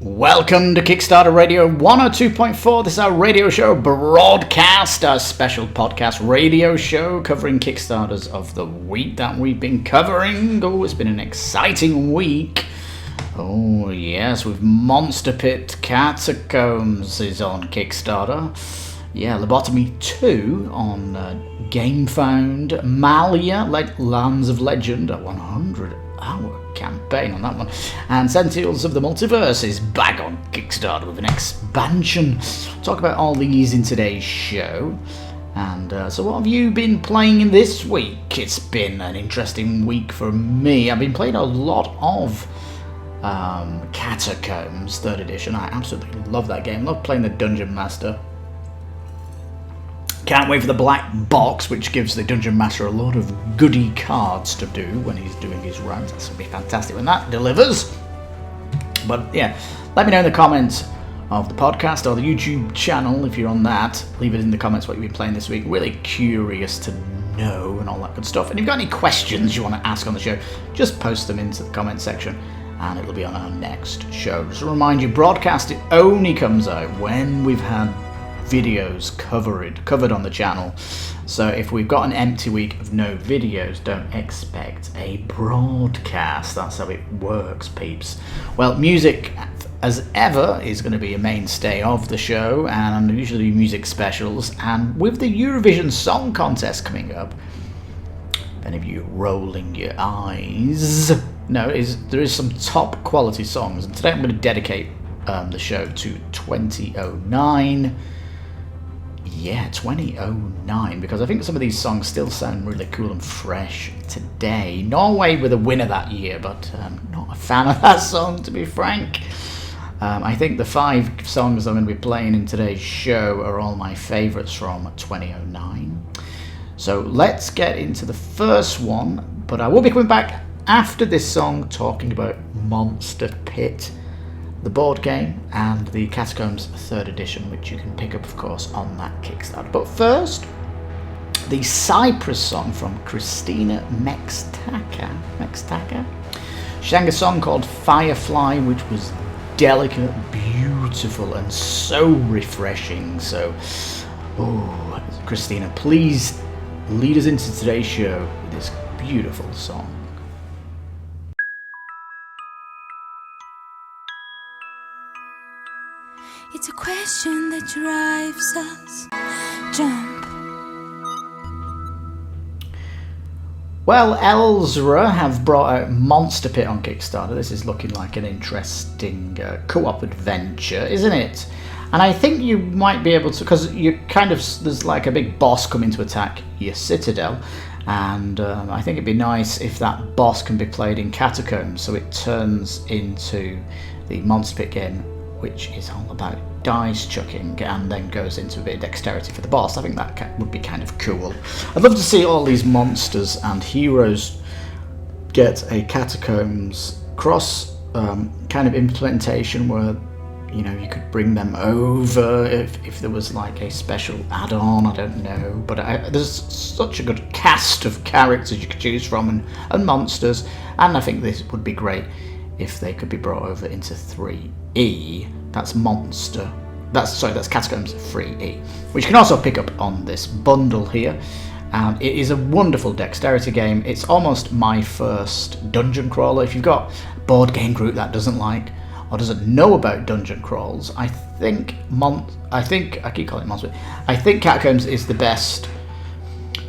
Welcome to Kickstarter Radio 102.4. This is our radio show broadcast, our special podcast radio show covering Kickstarters of the week that we've been covering. Oh, it's been an exciting week. Oh, yes, with Monster Pit Catacombs is on Kickstarter. Yeah, Lobotomy 2 on GameFound. Malia, Lands of Legend, a 100-hour campaign on that one. And Sentinels of the Multiverse is back on Kickstarter with an expansion. Talk about all these in today's show. And so what have you been playing this week? It's been an interesting week for me. I've been playing a lot of Catacombs 3rd edition. I absolutely love that game. Love playing the Dungeon Master. Can't wait for the black box, which gives the Dungeon Master a lot of goodie cards to do when he's doing his runs. That's going to be fantastic when that delivers. But yeah, let me know in the comments of the podcast or the YouTube channel if you're on that. Leave it in the comments what you've been playing this week. Really curious to know and all that good stuff. And if you've got any questions you want to ask on the show, just post them into the comment section and it'll be on our next show. Just to remind you, broadcast it only comes out when we've had videos covered on the channel. So if we've got an empty week of no videos, don't expect a broadcast. That's how it works, peeps. Well, music as ever is going to be a mainstay of the show, and usually music specials. And with the Eurovision Song Contest coming up, if any of you rolling your eyes, no, there is some top quality songs, and today I'm going to dedicate the show to 2009. Yeah, 2009, because I think some of these songs still sound really cool and fresh today. Norway were the winner that year, but I'm not a fan of that song, to be frank. I think the 5 songs I'm going to be playing in today's show are all my favourites from 2009. So let's get into the first one, but I will be coming back after this song talking about Monster Pit, the board game, and the Catacombs 3rd edition, which you can pick up, of course, on that Kickstarter. But first, the Cyprus song from Christina Metaxa. She sang a song called Firefly, which was delicate, beautiful, and so refreshing. So, Christina, please lead us into today's show with this beautiful song. It's a question that drives us. Jump. Well, Elsra have brought out Monster Pit on Kickstarter. This is looking like an interesting co-op adventure, isn't it? And I think you might be able to, because you there's like a big boss coming to attack your citadel, and I think it'd be nice if that boss can be played in Catacombs, so it turns into the Monster Pit game, which is all about dice chucking and then goes into a bit of dexterity for the boss. I think that would be kind of cool. I'd love to see all these monsters and heroes get a Catacombs cross kind of implementation where, you know, you could bring them over if there was like a special add-on, I don't know. But there's such a good cast of characters you could choose from and monsters, and I think this would be great if they could be brought over into 3E. That's Catacombs 3E, which you can also pick up on this bundle here. And it is a wonderful dexterity game. It's almost my first dungeon crawler. If you've got a board game group that doesn't like or doesn't know about dungeon crawls, I think I keep calling it Monster. I think Catacombs is the best,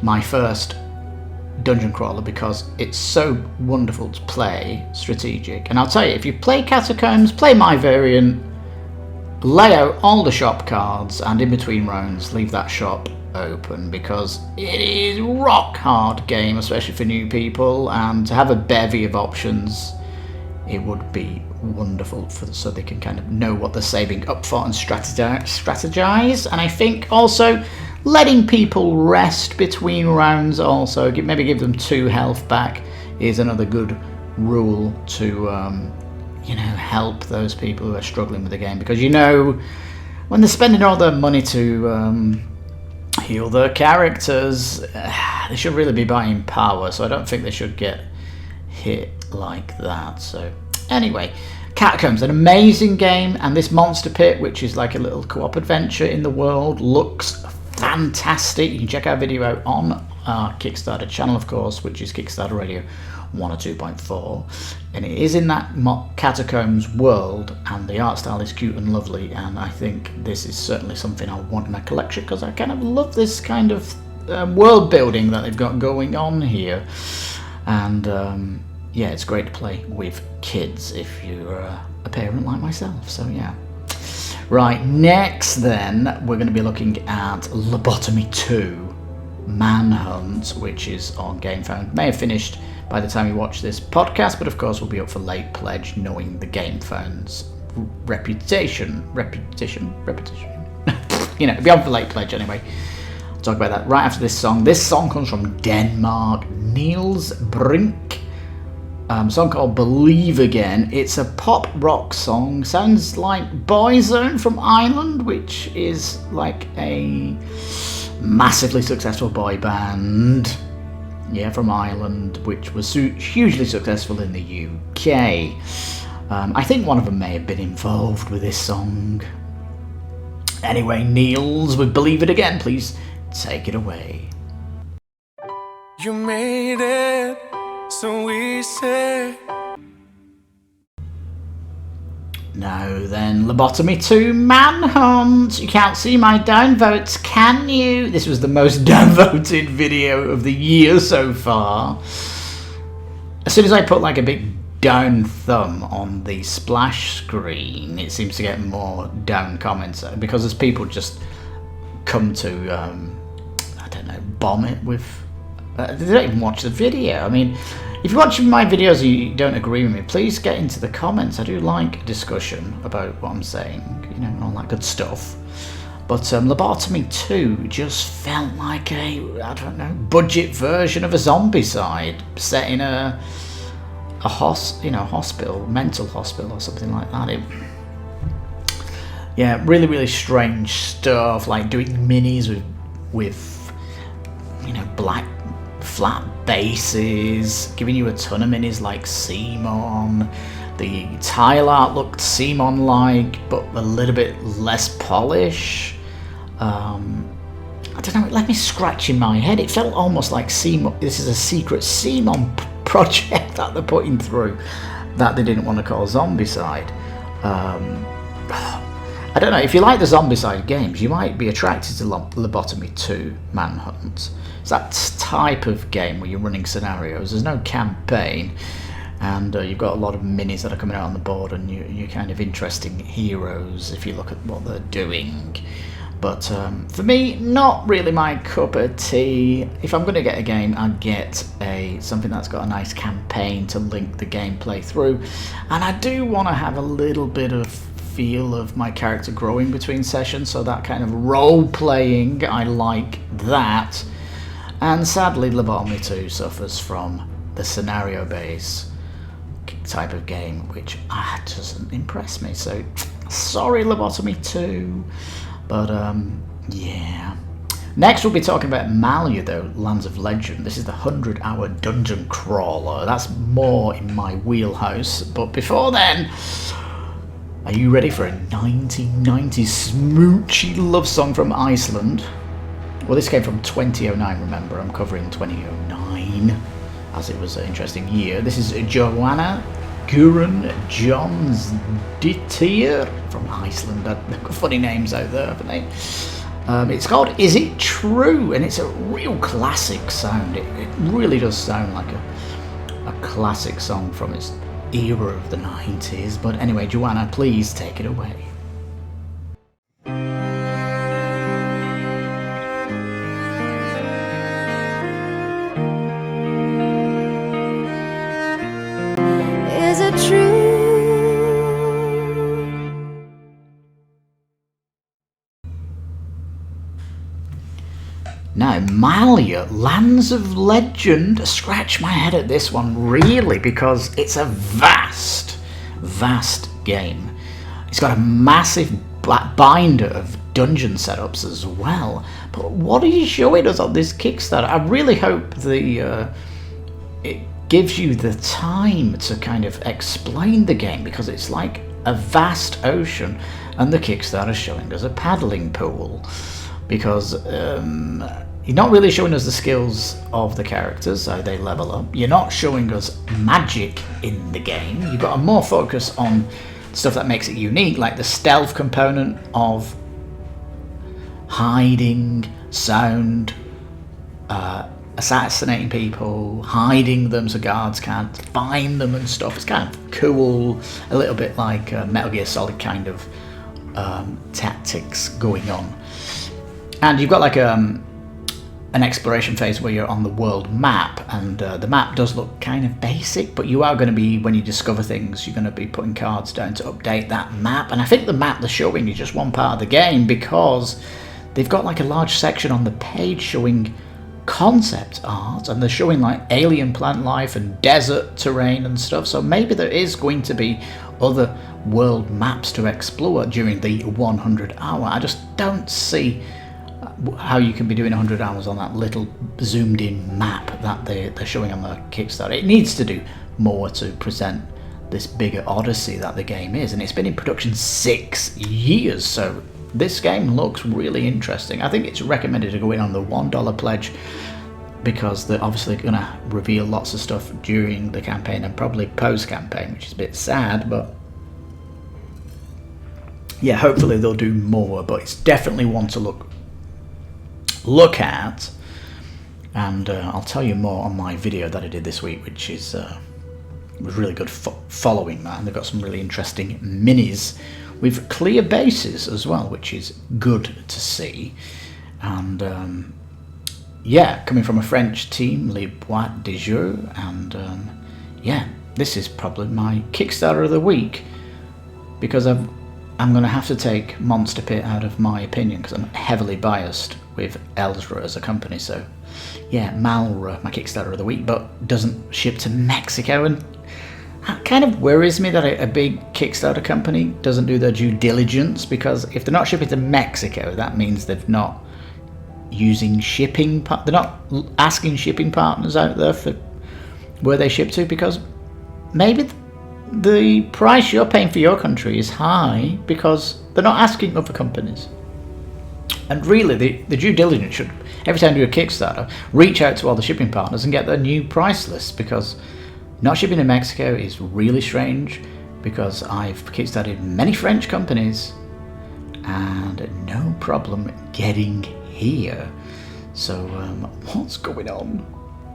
my first dungeon crawler, because it's so wonderful to play strategic. And I'll tell you, if you play Catacombs, play my variant, lay out all the shop cards, and in between rounds leave that shop open, because it is a rock hard game, especially for new people, and to have a bevy of options, it would be wonderful so they can kind of know what they're saving up for and strategize. And I think also letting people rest between rounds, also maybe give them 2 health back, is another good rule to help those people who are struggling with the game, because when they're spending all their money to heal their characters, they should really be buying power, so I don't think they should get hit like that. So anyway, Catacombs, an amazing game, and this monster pit, which is like a little co-op adventure in the world, looks fantastic. You can check our video out on our Kickstarter channel, of course, which is Kickstarter Radio 102.4, and it is in that Catacombs world, and the art style is cute and lovely, and I think this is certainly something I want in my collection because I kind of love this kind of world building that they've got going on here, and yeah, it's great to play with kids if you're a parent like myself, so yeah. Right, next then, we're going to be looking at Lobotomy 2 Manhunt, which is on GameFound. May have finished by the time you watch this podcast, but of course we'll be up for late pledge, knowing the GameFound's reputation. You know, it'll be on for late pledge anyway. I'll talk about that right after this song. This song comes from Denmark, Niels Brinck. Song called Believe Again. It's a pop rock song. Sounds like Boyzone from Ireland, which is like a massively successful boy band. Yeah, from Ireland, which was hugely successful in the UK. I think one of them may have been involved with this song. Anyway, Niels with Believe It Again, please take it away. You made it so easy. Now then, Lobotomy 2 Manhunt. You can't see my downvotes, can you? This was the most downvoted video of the year so far. As soon as I put like a big down thumb on the splash screen, it seems to get more down comments because as people just come to, I don't know, bomb it with... they don't even watch the video. I mean, if you watch my videos and you don't agree with me, please get into the comments. I do like discussion about what I'm saying, you know, and all that good stuff. But Lobotomy 2 just felt like a, I don't know, budget version of a Zombicide set in a hospital, mental hospital or something like that. Yeah, really, really strange stuff, like doing minis with you know, black flat bases, giving you a ton of minis like Simon. The tile art looked Simon-like, but a little bit less polish. I don't know, it left me scratching my head. It felt almost like Simon, this is a secret Simon project that they're putting through that they didn't want to call Zombicide. I don't know, if you like the Zombicide games, you might be attracted to Lobotomy 2 Manhunt. It's that type of game where you're running scenarios, there's no campaign, and you've got a lot of minis that are coming out on the board, and you're kind of interesting heroes if you look at what they're doing. But for me, not really my cup of tea. If I'm going to get a game, I'd get something that's got a nice campaign to link the gameplay through. And I do want to have a little bit of feel of my character growing between sessions, so that kind of role-playing, I like that. And sadly, Lobotomy 2 suffers from the scenario-based type of game, which doesn't impress me. So, sorry, Lobotomy 2. But, yeah. Next, we'll be talking about Malhya, though, Lands of Legend. This is the 100-hour dungeon crawler. That's more in my wheelhouse. But before then, are you ready for a 1990s smoochy love song from Iceland? Well, this came from 2009, remember. I'm covering 2009, as it was an interesting year. This is Johanna Guorun Jonsdottir from Iceland. They've got funny names out there, haven't they? It's called Is It True? And it's a real classic sound. It really does sound like a classic song from its era of the 90s. But anyway, Johanna, please take it away. Is it true? Now, Malia, Lands of Legend. Scratch my head at this one, really, because it's a vast, vast game. It's got a massive binder of dungeon setups as well. But what are you showing us on this Kickstarter? I really hope it gives you the time to kind of explain the game, because it's like a vast ocean, and the Kickstarter's showing us a paddling pool, because you're not really showing us the skills of the characters, how they level up. You're not showing us magic in the game. You've got a more focus on stuff that makes it unique, like the stealth component of hiding, sound, assassinating people, hiding them so guards can't find them and stuff. It's kind of cool, a little bit like Metal Gear Solid kind of tactics going on. And you've got like an exploration phase where you're on the world map, and the map does look kind of basic, but you are going to be, when you discover things, you're going to be putting cards down to update that map. And I think the map they're showing is just one part of the game, because they've got like a large section on the page showing concept art, and they're showing like alien plant life and desert terrain and stuff. So maybe there is going to be other world maps to explore during the 100 hour. I just don't see how you can be doing 100 hours on that little zoomed in map that they're showing on the Kickstarter. It needs to do more to present this bigger odyssey that the game is, and it's been in production 6 years, so this game looks really interesting. I think it's recommended to go in on the $1 pledge, because they're obviously going to reveal lots of stuff during the campaign and probably post-campaign, which is a bit sad, but yeah, hopefully they'll do more. But it's definitely one to look at, and I'll tell you more on my video that I did this week, which is was really good following that, and they've got some really interesting minis with clear bases as well, which is good to see. And yeah, coming from a French team, Les Boîtes de Jeu, and yeah, this is probably my Kickstarter of the week, because I'm going to have to take Monster Pit out of my opinion, because I'm heavily biased with Elzra as a company. So yeah, Malhya, my Kickstarter of the week, but doesn't ship to Mexico, and that kind of worries me that a big Kickstarter company doesn't do their due diligence, because if they're not shipping to Mexico, that means they're not using shipping, they're not asking shipping partners out there for where they ship to, because maybe the price you're paying for your country is high because they're not asking other companies. And really, the due diligence should, every time you do a Kickstarter, reach out to all the shipping partners and get their new price lists, because not shipping to Mexico is really strange, because I've kickstarted many French companies and no problem getting here. So what's going on?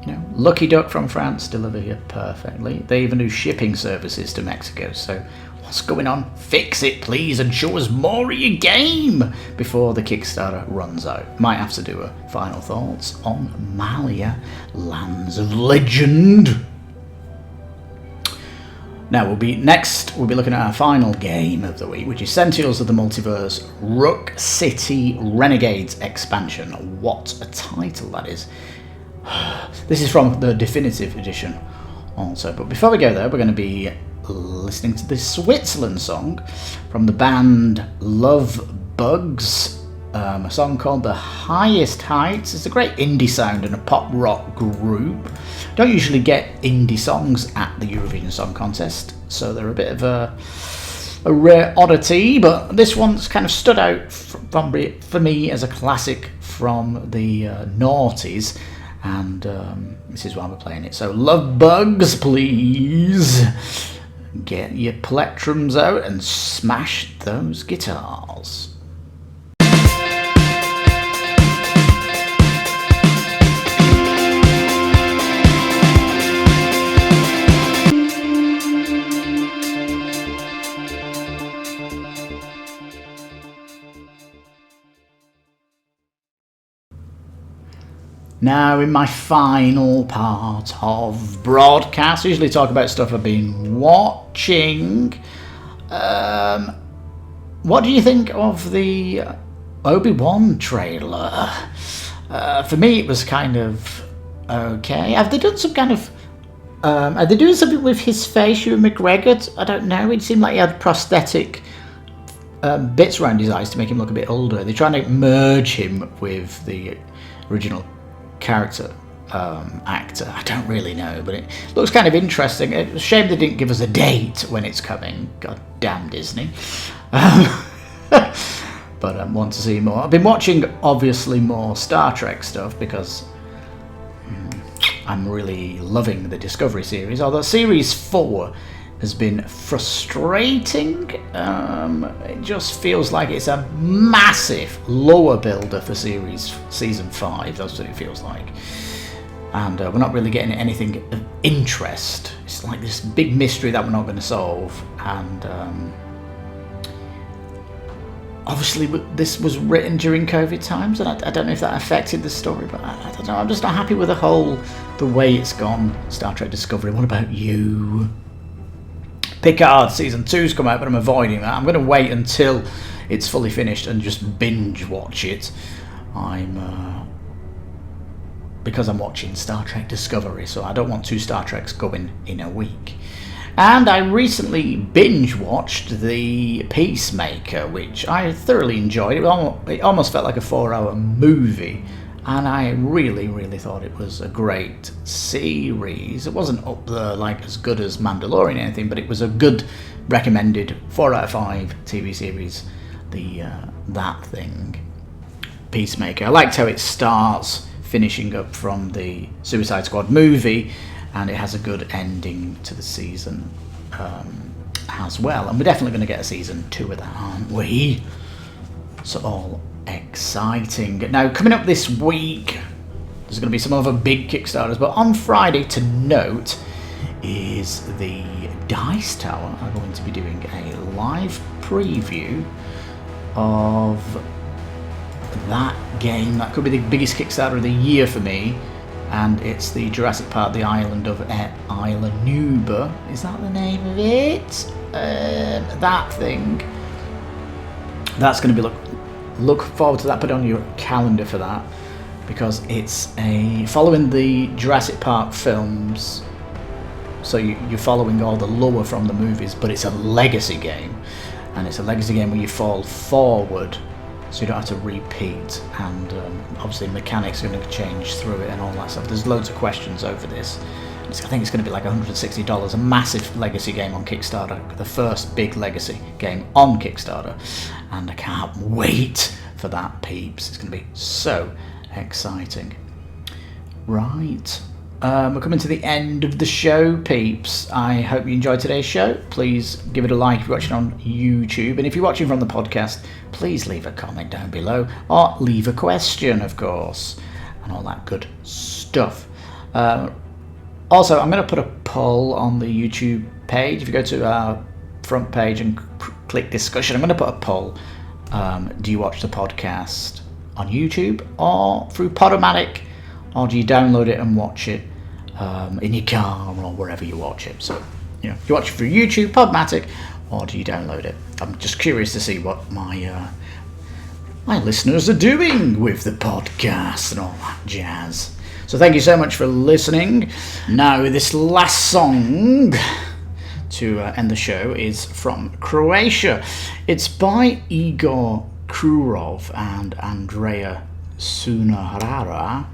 You know, Lucky Duck from France deliver here perfectly. They even do shipping services to Mexico. So what's going on? Fix it, please, and show us more of your game before the Kickstarter runs out. Might have to do a final thoughts on Malia, Lands of Legend. Now we'll be looking at our final game of the week, which is Sentinels of the Multiverse, Rook City Renegades Expansion. What a title that is. This is from the definitive edition also. But before we go there, we're going to be listening to this Switzerland song from the band Lovebugs. A song called The Highest Heights. It's a great indie sound and a pop rock group. Don't usually get indie songs at the Eurovision Song Contest, so they're a bit of a rare oddity, but this one's kind of stood out for me as a classic from the noughties, and this is why we're playing it. So Lovebugs, please get your plectrums out and smash those guitars. Now, in my final part of broadcast, I usually talk about stuff I've been watching. What do you think of the Obi-Wan trailer? For me, it was kind of okay. Have they done some kind of... are they doing something with his face, Ewan McGregor? I don't know. It seemed like he had prosthetic bits around his eyes to make him look a bit older. They're trying to merge him with the original character actor. I don't really know, but it looks kind of interesting. It's a shame they didn't give us a date when it's coming. God damn Disney. But I want to see more. I've been watching, obviously, more Star Trek stuff because I'm really loving the Discovery series. Although Series 4 has been frustrating. It just feels like it's a massive lower builder for Season 5. That's what it feels like. And we're not really getting anything of interest. It's like this big mystery that we're not going to solve. And obviously this was written during COVID times, and I don't know if that affected the story, but I don't know. I'm just not happy with the way it's gone, Star Trek Discovery. What about you? Picard Season 2's come out, but I'm avoiding that. I'm going to wait until it's fully finished and just binge watch it. Because I'm watching Star Trek Discovery, so I don't want 2 Star Treks going in a week. And I recently binge-watched the Peacemaker, which I thoroughly enjoyed. It almost felt like a 4-hour movie, and I really, really thought it was a great series. It wasn't up there like as good as Mandalorian or anything, but it was a good recommended 4 out of 5 TV series. That thing, Peacemaker. I liked how it starts, finishing up from the Suicide Squad movie, and it has a good ending to the season as well. And we're definitely going to get a season 2 of that, aren't we? So all exciting. Now, coming up this week, there's going to be some other big Kickstarters, but on Friday, to note, is the Dice Tower are going to be doing a live preview of that game. That could be the biggest Kickstarter of the year for me. And it's the Jurassic Park, the Island of Ilanuba. Is that the name of it? That thing. That's going to be look forward to that. Put it on your calendar for that, because it's following the Jurassic Park films. So you're following all the lore from the movies, but it's a legacy game, and it's a legacy game where you fall forward, so you don't have to repeat, and obviously mechanics are going to change through it and all that stuff. There's loads of questions over this. I think it's going to be like $160, a massive legacy game on Kickstarter, the first big legacy game on Kickstarter, and I can't wait for that, peeps. It's going to be so exciting. Right. We're coming to the end of the show, peeps. I hope you enjoyed today's show. Please give it a like if you're watching on YouTube. And if you're watching from the podcast, please leave a comment down below, or leave a question, of course, and all that good stuff. Also, I'm going to put a poll on the YouTube page. If you go to our front page and click discussion, I'm going to put a poll. Do you watch the podcast on YouTube or through Podomatic? Or do you download it and watch it in your car or wherever you watch it? So, do you watch it through YouTube, Podomatic, or do you download it? I'm just curious to see what my listeners are doing with the podcast and all that jazz. So thank you so much for listening. Now, this last song to end the show is from Croatia. It's by Igor Cukrov and Andrea Susnjara.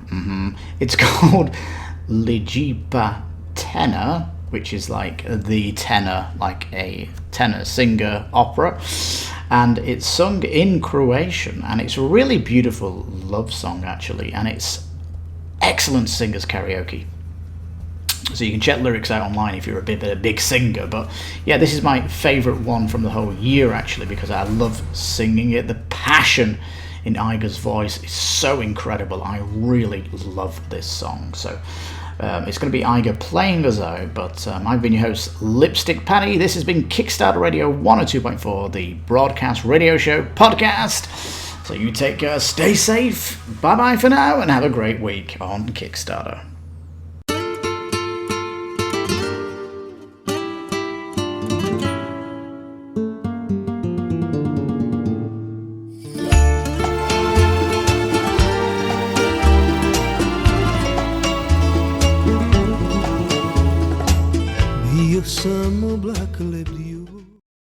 It's called Lipstickpaddy tenor, which is like the tenor, like a tenor singer opera, and it's sung in Croatian, and it's a really beautiful love song actually, and it's excellent singers karaoke. So you can check lyrics out online if you're a big singer. But yeah, this is my favourite one from the whole year actually, because I love singing it. The passion in Igor's voice is so incredible. I really love this song. So it's going to be Igor playing us out, but I've been your host, Lipstickpaddy. This has been Kickstarter Radio 102.4, the broadcast radio show podcast. So you take care, stay safe, bye-bye for now, and have a great week on Kickstarter. Some